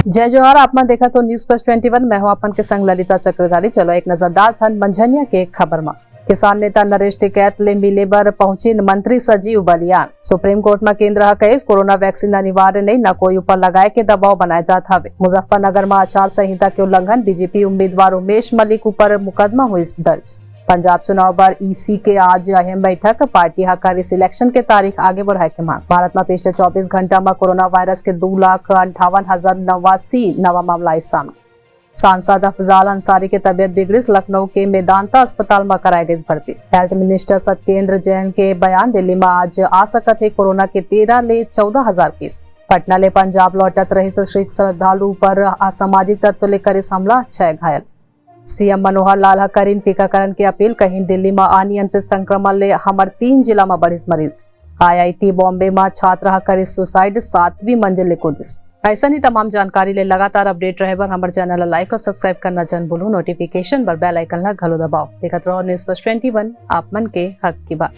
जय जोहार। आप मन देखा तो न्यूज प्लस 21। मैं हूं आपन के संग ललिता चक्रधारी। चलो एक नजर डालथन मंझनिया के खबर में। किसान नेता नरेश टिकैत ले मिले बर पहुंची मंत्री संजीव बलियान। सुप्रीम कोर्ट में केंद्र केस कोरोना वैक्सीन अनिवार्य नहीं, न कोई ऊपर लगाए के दबाव बनाए जात हवे। मुजफ्फरनगर में आचार संहिता के उल्लंघन, बीजेपी उम्मीदवार उमेश मलिक ऊपर मुकदमा हुई दर्ज। पंजाब चुनाव पर ईसी के आज अहम बैठक, पार्टी हकारी सिलेक्शन के तारीख आगे बढ़ाए के मांग। भारत में पिछले 24 घंटा में कोरोना वायरस के 2,58,089 नवा मामला आए सामने। सांसद अफजाल अंसारी की तबियत बिगड़ी, लखनऊ के मेदांता अस्पताल में कराई गई भर्ती। हेल्थ मिनिस्टर सत्येंद्र जैन के बयान, दिल्ली में आज आ सकत है कोरोना के 13 ले 14,000 केस। पटना ले पंजाब लौटत रहे सिख श्रद्धालु पर असामाजिक तत्व लेकर इस हमला, 6 घायल। सीएम मनोहर लाल करीन टीकाकरण की अपील, कहीं दिल्ली में अनियंत्रित संक्रमण ले हमार 3 जिला में बढ़िस मरीज। IIT बॉम्बे में छात्र करी सुसाइड, 7वीं मंजिल ले कूदिस। ऐसा नहीं तमाम जानकारी ले लगातार अपडेट रहे बर हमारे चैनल लाइक और सब्सक्राइब करना जन भूलू। नोटिफिकेशन पर बेल आइकन ला घलो दबाओ। देखत रहो न्यूज़ प्लस 21, आप मन के हक की बात।